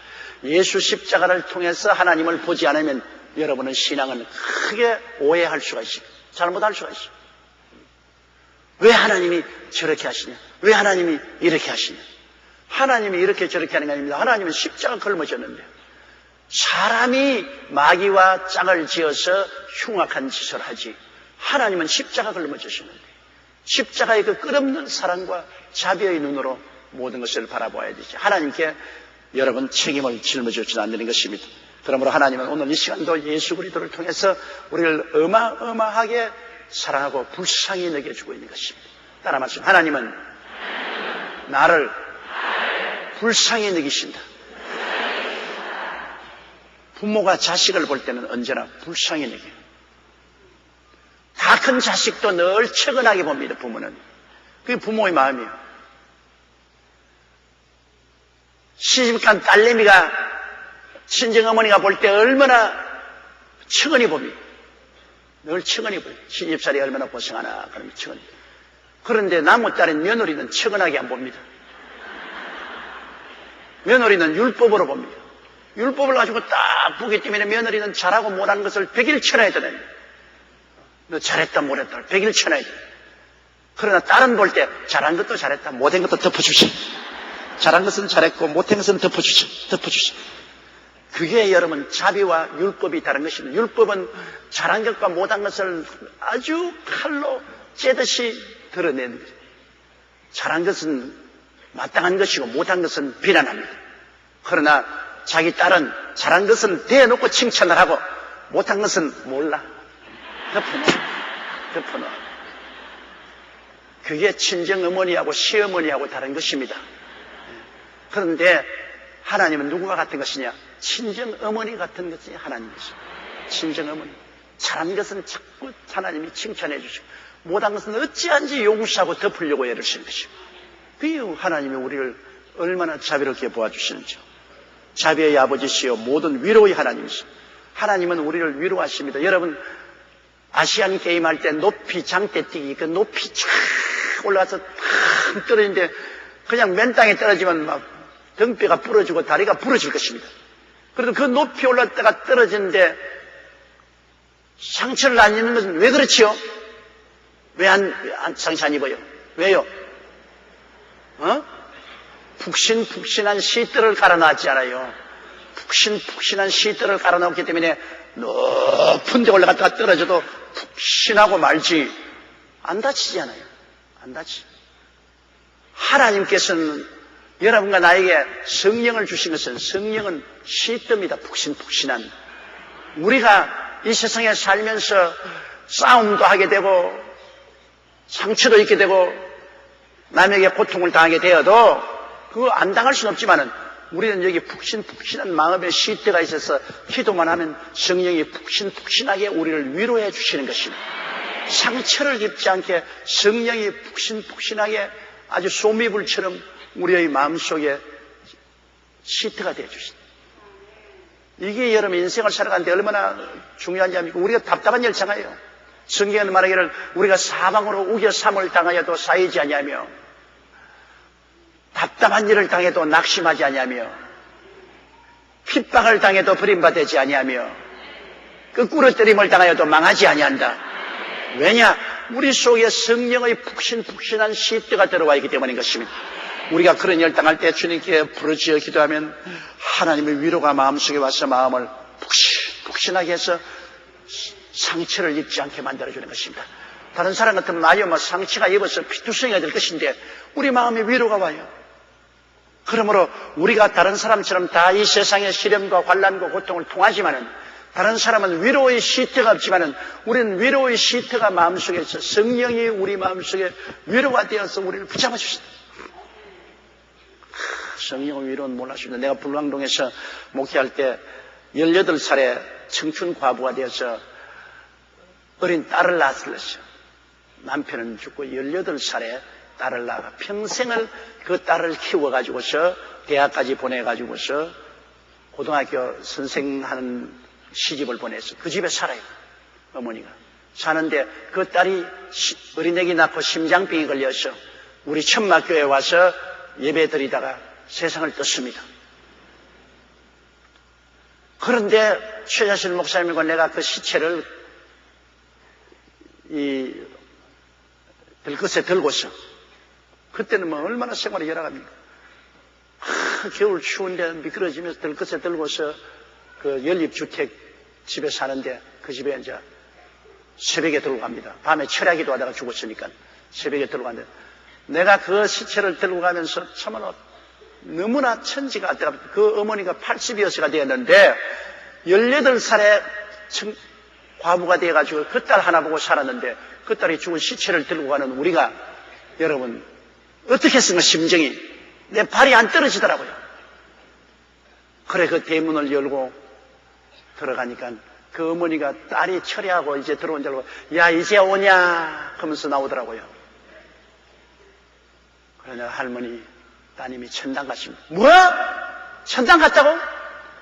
예수 십자가를 통해서 하나님을 보지 않으면 여러분의 신앙은 크게 오해할 수가 있습니다. 잘못할 수가 있습니다. 왜 하나님이 저렇게 하시냐? 왜 하나님이 이렇게 하시냐? 하나님이 이렇게 저렇게 하는 게 아닙니다. 하나님은 십자가 걸머졌는데 사람이 마귀와 짝을 지어서 흉악한 짓을 하지 하나님은 십자가 걸머지시는데 십자가의 그 끝없는 사랑과 자비의 눈으로 모든 것을 바라보아야 되죠. 하나님께 여러분 책임을 짊어지지 않는 것입니다. 그러므로 하나님은 오늘 이 시간도 예수 그리스도를 통해서 우리를 어마어마하게 사랑하고 불쌍히 여겨주고 있는 것입니다. 따라 말씀 하나님은 나를 불쌍히 여기신다. 부모가 자식을 볼 때는 언제나 불쌍히 여겨요. 다 큰 자식도 늘 측은하게 봅니다. 부모는. 그게 부모의 마음이에요. 시집간 딸내미가 친정어머니가 볼 때 얼마나 측은히 봅니다. 늘 측은히 보여요. 시집살이 얼마나 고생하나 그러면 측은히. 그런데 나무딸인 며느리는 측은하게 안 봅니다. 며느리는 율법으로 봅니다. 율법을 가지고 딱 보기 때문에 며느리는 잘하고 못한 것을 100일 쳐놔야 되네. 너 잘했다 못했다 100일 쳐놔야 돼. 그러나 딸은 볼 때 잘한 것도 잘했다 못한 것도 덮어주시. 잘한 것은 잘했고 못한 것은 덮어주시. 그게 여러분 자비와 율법이 다른 것입니다. 율법은 잘한 것과 못한 것을 아주 칼로 째듯이 드러내는 거죠. 잘한 것은 마땅한 것이고 못한 것은 비난합니다. 그러나 자기 딸은 잘한 것은 대놓고 칭찬을 하고 못한 것은 몰라. 덮어놓아. 그게 친정어머니하고 시어머니하고 다른 것입니다. 그런데 하나님은 누구와 같은 것이냐? 친정어머니 같은 것이 하나님이십니다. 친정어머니. 잘한 것은 자꾸 하나님이 칭찬해 주시고 못한 것은 어찌한지 용서하고 덮으려고 애를 쓰는 것입니다. 그 하나님이 우리를 얼마나 자비롭게 보아주시는지요. 자비의 아버지시여 모든 위로의 하나님이시오. 하나님은 우리를 위로하십니다. 여러분 아시안 게임 할 때 높이 장대 뛰기 그 높이 쫙 올라가서 탁 떨어지는데 그냥 맨 땅에 떨어지면 막 등뼈가 부러지고 다리가 부러질 것입니다. 그래도 그 높이 올랐다가 떨어지는데 상처를 안 입는 것은 왜 그렇지요? 왜 상처 안 입어요? 왜요? 푹신푹신한 시트를 깔아놨잖아요. 푹신푹신한 시트를 깔아놓기 때문에 높은 데 올라갔다가 떨어져도 푹신하고 말지 안 다치잖아요. 안 다치. 하나님께서는 여러분과 나에게 성령을 주신 것은 성령은 시트입니다. 푹신푹신한. 우리가 이 세상에 살면서 싸움도 하게 되고 상처도 입게 되고 남에게 고통을 당하게 되어도 그거 안 당할 수는 없지만은 우리는 여기 푹신푹신한 마음의 시트가 있어서 기도만 하면 성령이 푹신푹신하게 우리를 위로해 주시는 것입니다. 상처를 입지 않게 성령이 푹신푹신하게 아주 소미불처럼 우리의 마음속에 시트가 되어 주신다. 이게 여러분 인생을 살아가는데 얼마나 중요한지 압니까? 우리가 답답한 일 당해요. 성경은 말하기를 우리가 사방으로 우겨 삼을 당하여도 쌓이지 아니하며 답답한 일을 당해도 낙심하지 아니하며 핍박을 당해도 버림받지 아니하며 거꾸로 때림을 당하여도 망하지 아니한다. 왜냐? 우리 속에 성령의 푹신푹신한 시트가 들어와 있기 때문인 것입니다. 우리가 그런 일 당할 때 주님께 부르짖어 기도하면 하나님의 위로가 마음속에 와서 마음을 푹신하게 해서 상처를 입지 않게 만들어주는 것입니다. 다른 사람 같으면 나요 상처가 입어서 피투성이가 될 것인데 우리 마음에 위로가 와요. 그러므로 우리가 다른 사람처럼 다 이 세상의 시련과 환난과 고통을 통하지만은 다른 사람은 위로의 시트가 없지만은 우리는 위로의 시트가 마음속에 있어 성령이 우리 마음속에 위로가 되어서 우리를 붙잡아 주신다. 성령의 위로는 몰랐습니다. 내가 불광동에서 목회할 때 18살에 청춘 과부가 되어서 어린 딸을 낳았어요. 남편은 죽고 18살에 딸을 낳아 평생을 그 딸을 키워가지고서 대학까지 보내가지고서 고등학교 선생하는 시집을 보내서 그 집에 살아요. 어머니가 사는데 그 딸이 어린애기 낳고 심장병이 걸려서 우리 천막교회에 와서 예배 드리다가 세상을 떴습니다. 그런데 최자실 목사님과 내가 그 시체를 이 들것에 들고서 그때는 뭐 얼마나 생활이 열악합니까? 겨울 추운데 미끄러지면서 들것에 들고서 그 연립주택 집에 사는데 그 집에 이제 새벽에 들고 갑니다. 밤에 철야기도 하다가 죽었으니까 새벽에 들고 갔는데 내가 그 시체를 들고 가면서 참으로 너무나 천지가 안타깝다. 그 어머니가 80여세가 되었는데 18살에 과부가 되어가지고 그 딸 하나 보고 살았는데 그 딸이 죽은 시체를 들고 가는 우리가 여러분 어떻겠습니까? 심정이 내 발이 안 떨어지더라고요. 그래 그 대문을 열고 들어가니까 그 어머니가 딸이 철회하고 이제 들어온 줄 알고 야 이제 오냐 하면서 나오더라고요. 그러냐 할머니 따님이 천당 갔습니다. 뭐야? 천당 갔다고?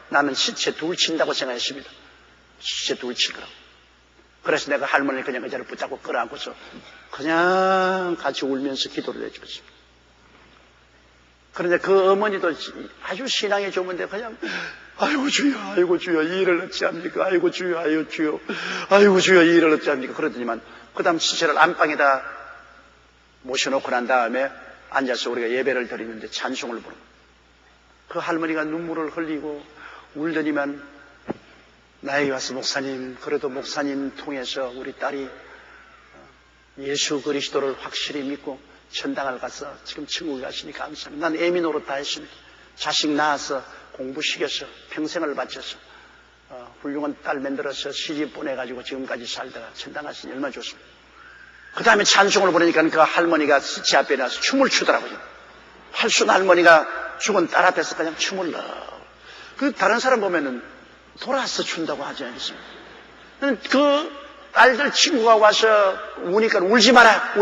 나는 시체 둘 친다고 생각했습니다. 시체 둘 치더라고. 그래서 내가 할머니 그냥 그 자리를 붙잡고 끌어안고서 그냥 같이 울면서 기도를 해주었습니다. 그런데 그 어머니도 아주 신앙이 좋은데 그냥 아이고 주여 이 일을 어찌합니까? 아이고 주여 아이고 주여 이 일을 어찌합니까? 그러더니만 그 다음 시체를 안방에다 모셔놓고 난 다음에 앉아서 우리가 예배를 드리는데 찬송을 부르고 그 할머니가 눈물을 흘리고 울더니만 나에게 와서 목사님 그래도 목사님 통해서 우리 딸이 예수 그리스도를 확실히 믿고 천당을 가서 지금 천국에 가시니 감사합니다. 난 애미 노릇 다 했습니다. 자식 낳아서 공부시켜서 평생을 바쳐서 훌륭한 딸 만들어서 시집 보내가지고 지금까지 살다가 천당 가시니 얼마나 좋습니다. 그 다음에 찬송을 부르니까 그 할머니가 시체 앞에 나서 춤을 추더라고요. 할순 할머니가 죽은 딸 앞에서 그냥 춤을 넣어. 그 다른 사람 보면은 돌아서 춘다고 하지 않습니까? 그 딸들 친구가 와서 우니까 울지 마라.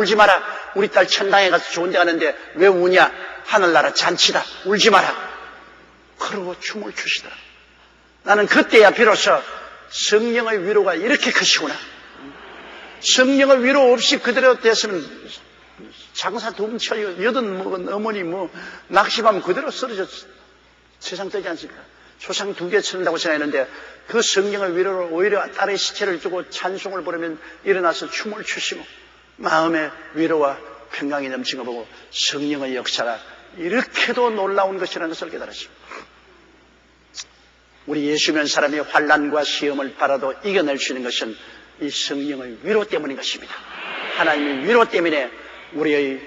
우리 딸 천당에 가서 좋은 데 가는데 왜 우냐? 하늘나라 잔치다. 울지 마라. 그러고 춤을 추시더라. 나는 그때야 비로소 성령의 위로가 이렇게 크시구나. 성령의 위로 없이 그대로 됐으면 장사 둥쳐요. 여든 먹은 어머니 낙심하면 그대로 쓰러져 세상 되지 않습니까? 초상 2개 치는다고 생각했는데 그 성령의 위로를 오히려 딸의 시체를 두고 찬송을 부르면 일어나서 춤을 추시고 마음의 위로와 평강이 넘치는 거 보고 성령의 역사가 이렇게도 놀라운 것이라는 것을 깨달았습니다. 우리 예수 믿는 사람이 환난과 시험을 받아도 이겨낼 수 있는 것은 이 성령의 위로 때문인 것입니다. 하나님의 위로 때문에 우리의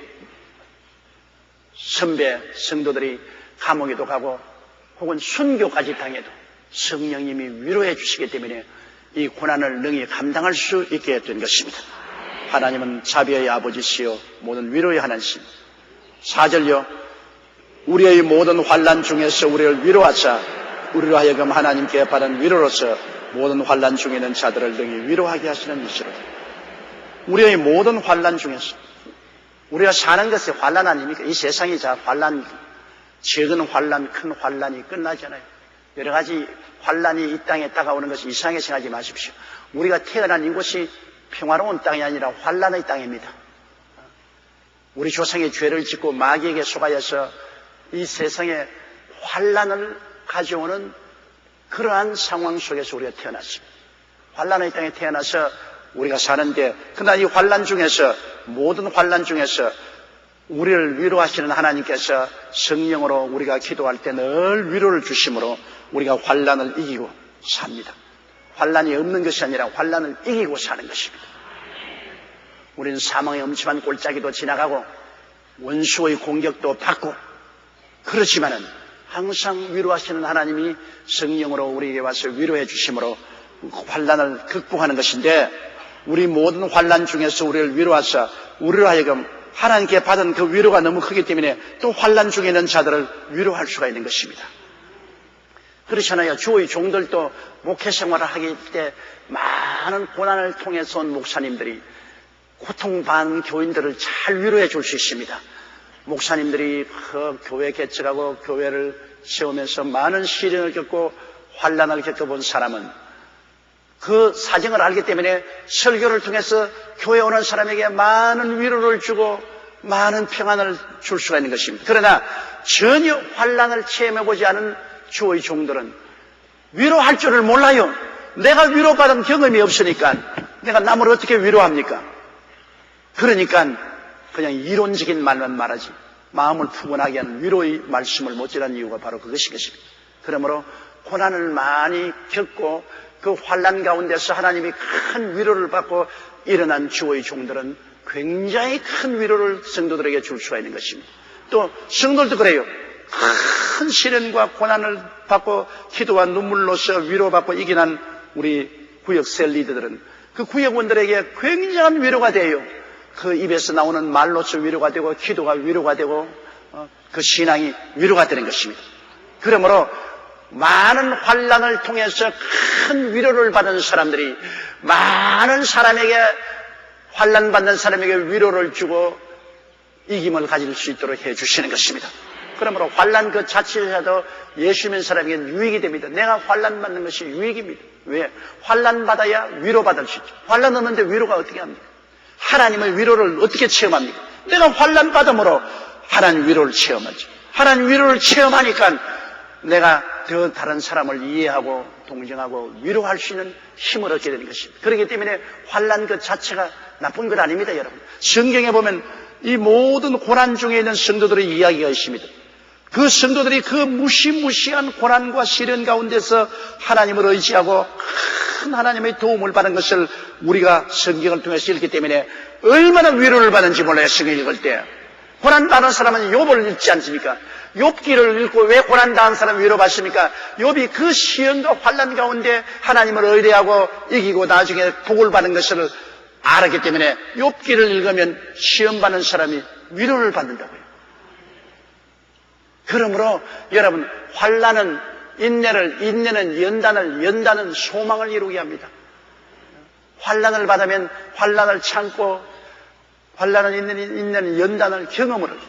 선배 성도들이 감옥에도 가고 혹은 순교까지 당해도 성령님이 위로해 주시기 때문에 이 고난을 능히 감당할 수 있게 된 것입니다. 하나님은 자비의 아버지시요 모든 위로의 하나님. 4절요. 우리의 모든 환난 중에서 우리를 위로하사 우리로 하여금 하나님께 받은 위로로서 모든 환난 중에 있는 자들을 능히 위로하게 하시는 이시로. 우리의 모든 환난 중에서 우리가 사는 것이 환난 아닙니까? 이 세상이 자 환난, 적은 환난, 큰 환난이 끝나잖아요. 여러 가지 환난이 이 땅에 다가오는 것이 이상하게 생각하지 마십시오. 우리가 태어난 이곳이 평화로운 땅이 아니라 환난의 땅입니다. 우리 조상의 죄를 짓고 마귀에게 속아여서 이 세상에 환난을 가져오는 그러한 상황 속에서 우리가 태어났습니다. 환난의 땅에 태어나서 우리가 사는데, 그러나 이 환난 중에서, 모든 환난 중에서 우리를 위로하시는 하나님께서 성령으로 우리가 기도할 때 늘 위로를 주심으로 우리가 환난을 이기고 삽니다. 환난이 없는 것이 아니라 환난을 이기고 사는 것입니다. 우리는 사망의 엄침한 골짜기도 지나가고 원수의 공격도 받고, 그렇지만은 항상 위로하시는 하나님이 성령으로 우리에게 와서 위로해 주심으로 환난을 극복하는 것인데, 우리 모든 환난 중에서 우리를 위로하사 우리로 하여금 하나님께 받은 그 위로가 너무 크기 때문에 또 환난 중에 있는 자들을 위로할 수가 있는 것입니다. 그렇잖아요. 주의 종들도 목회 생활을 하기 때 많은 고난을 통해서 온 목사님들이 고통받은 교인들을 잘 위로해 줄 수 있습니다. 목사님들이 그 교회 개척하고 교회를 세우면서 많은 시련을 겪고 환난을 겪어본 사람은 그 사정을 알기 때문에 설교를 통해서 교회 오는 사람에게 많은 위로를 주고 많은 평안을 줄 수가 있는 것입니다. 그러나 전혀 환난을 체험해보지 않은 주의 종들은 위로할 줄을 몰라요. 내가 위로받은 경험이 없으니까 내가 남을 어떻게 위로합니까? 그러니까 그냥 이론적인 말만 말하지 마음을 푸근하게 하는 위로의 말씀을 못 전하는 이유가 바로 그것인 것입니다. 그러므로 고난을 많이 겪고 그 환난 가운데서 하나님이 큰 위로를 받고 일어난 주의 종들은 굉장히 큰 위로를 성도들에게 줄 수가 있는 것입니다. 또 성도들도 그래요. 큰 시련과 고난을 받고 기도와 눈물로서 위로받고 이겨난 우리 구역 셀 리더들은 그 구역원들에게 굉장한 위로가 돼요. 그 입에서 나오는 말로서 위로가 되고 기도가 위로가 되고 그 신앙이 위로가 되는 것입니다. 그러므로 많은 환난을 통해서 큰 위로를 받은 사람들이 많은 사람에게 환난 받는 사람에게 위로를 주고 이김을 가질 수 있도록 해주시는 것입니다. 그러므로 환난 그 자체라도 예수 믿는 사람에게 유익이 됩니다. 내가 환난 받는 것이 유익입니다. 왜? 환난 받아야 위로받을 수 있죠. 환난 없는데 위로가 어떻게 합니까? 하나님의 위로를 어떻게 체험합니까? 내가 환난 받음으로 하나님 위로를 체험하죠. 하나님 위로를 체험하니까 내가 더 다른 사람을 이해하고 동정하고 위로할 수 있는 힘을 얻게 되는 것입니다. 그렇기 때문에 환난 그 자체가 나쁜 것 아닙니다, 여러분. 성경에 보면 이 모든 고난 중에 있는 성도들의 이야기가 있습니다. 그 성도들이 그 무시무시한 고난과 시련 가운데서 하나님을 의지하고 큰 하나님의 도움을 받은 것을 우리가 성경을 통해서 읽기 때문에 얼마나 위로를 받는지 몰라요. 성경 읽을 때 고난받은 사람은 욥을 읽지 않습니까? 욥기를 읽고 왜 고난당한 사람 위로받습니까? 욥이 그 시련과 환난 가운데 하나님을 의뢰하고 이기고 나중에 복을 받는 것을 알았기 때문에 욥기를 읽으면 시험받는 사람이 위로를 받는다고요. 그러므로 여러분, 환난은 인내는 연단은 소망을 이루게 합니다. 환난을 받으면 환난을 참고 환난을 인내는 연단을 경험을 하죠.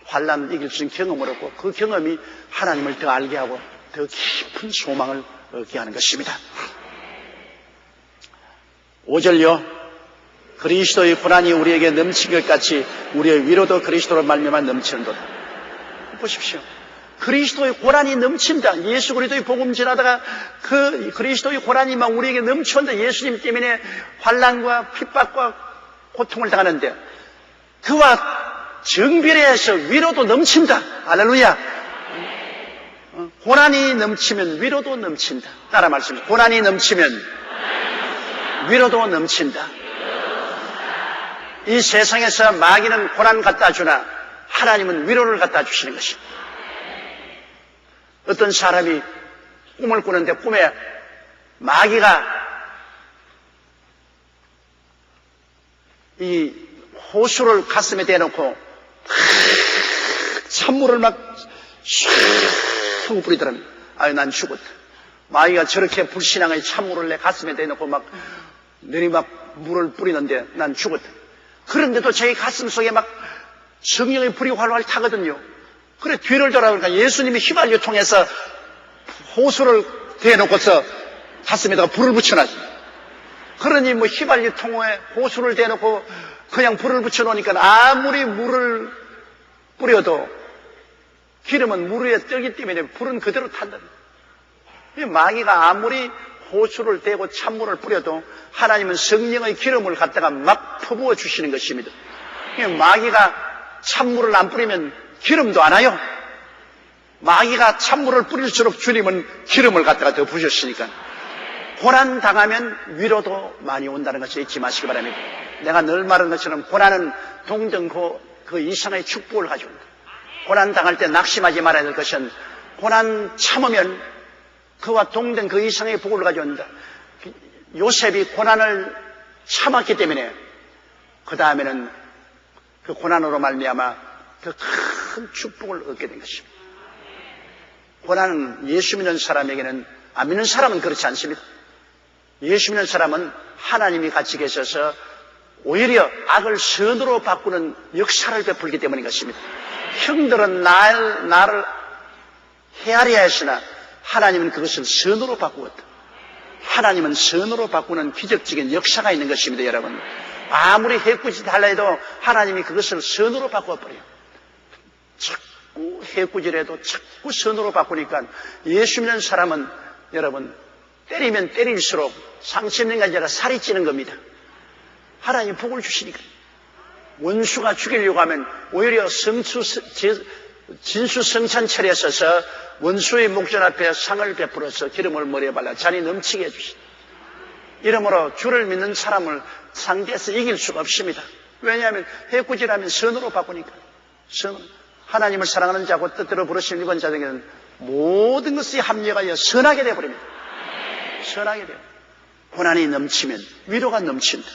환난을 이길 수 있는 경험을 얻고 그 경험이 하나님을 더 알게 하고 더 깊은 소망을 얻게 하는 것입니다. 5절요. 그리스도의 고난이 우리에게 넘친 것 같이 우리의 위로도 그리스도로 말미암아 넘치는도다. 보십시오. 그리스도의 고난이 넘친다. 예수 그리스도의 복음 전하다가 그 그리스도의 고난이 막 우리에게 넘쳐온다. 예수님 때문에 환난과 핍박과 고통을 당하는데 그와 정비례해서 위로도 넘친다. 할렐루야. 고난이 넘치면 위로도 넘친다. 따라 말씀해. 고난이 넘치면 위로도 넘친다. 이 세상에서 마귀는 고난 갖다 주나 하나님은 위로를 갖다 주시는 것입니다. 어떤 사람이 꿈을 꾸는데 꿈에 마귀가 이 호수를 가슴에 대놓고 찬물을 막 슉 뿌리더랍니다. 아유, 난 죽었다. 마귀가 저렇게 불신앙의 찬물을 내 가슴에 대놓고 막 내리막 물을 뿌리는데 난 죽었다. 그런데도 제 가슴 속에 막 성령의 불이 활활 타거든요. 그래 뒤를 돌아보니까 예수님이 휘발유 통해서 호수를 대놓고서 가슴에다가 불을 붙여놨어요. 그러니 뭐 휘발유 통에 호수를 대놓고 그냥 불을 붙여놓으니까 아무리 물을 뿌려도 기름은 물 위에 뜨기 때문에 불은 그대로 탄다. 마귀가 아무리 호수를 대고 찬물을 뿌려도 하나님은 성령의 기름을 갖다가 막 퍼부어 주시는 것입니다. 마귀가 찬물을 안 뿌리면 기름도 안 와요. 마귀가 찬물을 뿌릴수록 주님은 기름을 갖다가 더 부으셨으니까. 고난 당하면 위로도 많이 온다는 것을 잊지 마시기 바랍니다. 내가 늘 말하는 것처럼 고난은 동등 그 이상의 축복을 가져온다. 고난 당할 때 낙심하지 말아야 될 것은 고난 참으면 그와 동등 그 이상의 복을 가져온다. 요셉이 고난을 참았기 때문에 그 다음에는 그 고난으로 말미암아 그 큰 축복을 얻게 된 것입니다. 고난은 예수 믿는 사람에게는 안 믿는 사람은 그렇지 않습니다. 예수 믿는 사람은 하나님이 같이 계셔서 오히려 악을 선으로 바꾸는 역사를 베풀기 때문인 것입니다. 형들은 나를 헤아려야 했으나 하나님은 그것을 선으로 바꾸었다. 하나님은 선으로 바꾸는 기적적인 역사가 있는 것입니다, 여러분. 아무리 해꾸짓 하려 해도 하나님이 그것을 선으로 바꿔버려요. 자꾸 해꾸질해도 자꾸 선으로 바꾸니까 예수 믿는 사람은 여러분 때리면 때릴수록 상처 입는 게 아니라 살이 찌는 겁니다. 하나님이 복을 주시니까. 원수가 죽이려고 하면 오히려 진수성찬철에 서서 원수의 목전 앞에 상을 베풀어서 기름을 머리에 발라 잔이 넘치게 해주시다. 이러므로 주를 믿는 사람을 상대해서 이길 수가 없습니다. 왜냐하면 해꾸질하면 선으로 바꾸니까. 하나님을 사랑하는 자고 뜻대로 부르신 일반 자에게는 모든 것이 합력하여 선하게 되어버립니다. 선하게 돼요. 고난이 넘치면 위로가 넘친다.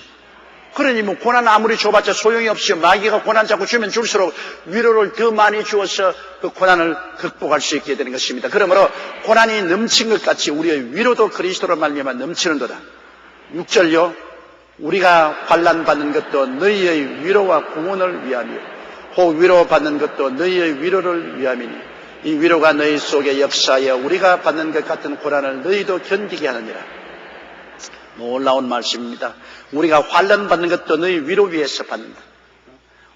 그러니 뭐 고난 아무리 줘봤자 소용이 없이 마귀가 고난 자꾸 주면 줄수록 위로를 더 많이 주어서 그 고난을 극복할 수 있게 되는 것입니다. 그러므로 고난이 넘친 것 같이 우리의 위로도 그리스도로 말미암아 넘치는도다. 6절요. 우리가 환난받는 것도 너희의 위로와 구원을 위함이요 혹 위로받는 것도 너희의 위로를 위함이니 이 위로가 너희 속에 역사하여 우리가 받는 것 같은 고난을 너희도 견디게 하느니라. 놀라운 말씀입니다. 우리가 환난 받는 것도 너희 위로 위해서 받는다.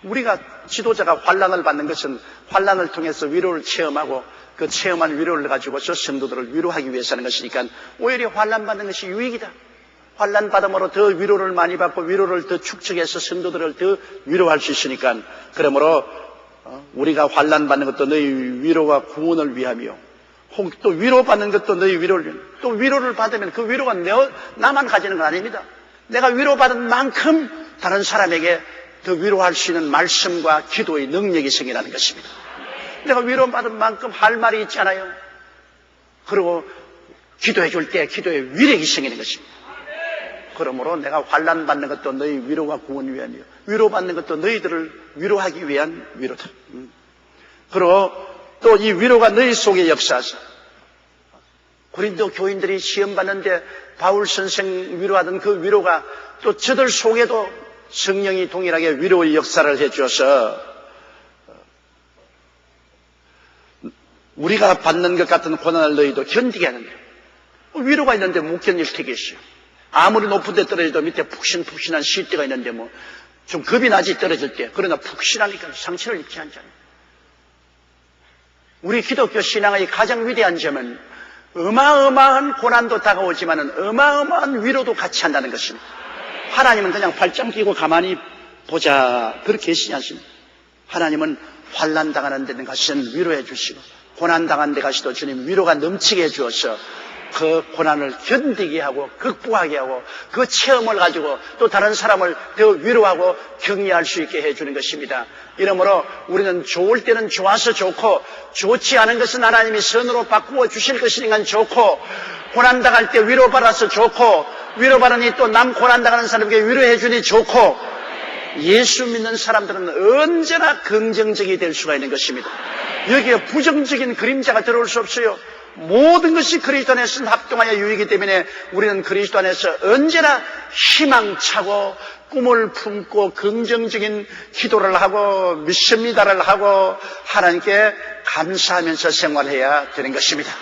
우리가 지도자가 환난을 받는 것은 환난을 통해서 위로를 체험하고 그 체험한 위로를 가지고서 성도들을 위로하기 위해서 하는 것이니까 오히려 환난 받는 것이 유익이다. 환난 받음으로 더 위로를 많이 받고 위로를 더 축적해서 성도들을 더 위로할 수 있으니까 그러므로 우리가 환난 받는 것도 너희 위로와 구원을 위함이요 혹 또 위로받는 것도 너희 위로를 위함. 또 위로를 받으면 그 위로가 나만 가지는 건 아닙니다. 내가 위로받은 만큼 다른 사람에게 더 위로할 수 있는 말씀과 기도의 능력이 생기라는 것입니다. 내가 위로받은 만큼 할 말이 있잖아요. 그리고 기도해 줄 때 기도의 위력이 생기는 것입니다. 그러므로 내가 환난 받는 것도 너희 위로와 구원 위함이요 위로받는 것도 너희들을 위로하기 위한 위로다. 그리고 또 이 위로가 너희 속에 역사하서 고린도 교인들이 시험 받는데 바울 선생 위로하던 그 위로가 또 저들 속에도 성령이 동일하게 위로의 역사를 해주어서 우리가 받는 것 같은 고난을 너희도 견디게 하는데 위로가 있는데 못 견딜 때가 있어요. 아무리 높은 데 떨어져도 밑에 푹신푹신한 쉴때가 있는데 뭐 좀 겁이 나지 떨어질 때. 그러나 푹신하니까 상처를 입지 않잖아요. 우리 기독교 신앙의 가장 위대한 점은 어마어마한 고난도 다가오지만은 어마어마한 위로도 같이 한다는 것입니다. 하나님은 그냥 발짱 끼고 가만히 보자, 그렇게 계시지 않습니까? 하나님은 환난 당하는 데는 가시는 위로해 주시고, 고난 당하는 데 가시도 주님 위로가 넘치게 해 주어서 그 고난을 견디게 하고 극복하게 하고 그 체험을 가지고 또 다른 사람을 더 위로하고 격려할 수 있게 해주는 것입니다. 이러므로 우리는 좋을 때는 좋아서 좋고, 좋지 않은 것은 하나님이 선으로 바꾸어 주실 것이니까 좋고, 고난당할 때 위로받아서 좋고, 위로받으니 또 남 고난당하는 사람에게 위로해 주니 좋고, 예수 믿는 사람들은 언제나 긍정적이 될 수가 있는 것입니다. 여기에 부정적인 그림자가 들어올 수 없어요. 모든 것이 그리스도 안에서는 합동하여 유익이기 때문에 우리는 그리스도 안에서 언제나 희망차고 꿈을 품고 긍정적인 기도를 하고 믿습니다를 하고 하나님께 감사하면서 생활해야 되는 것입니다.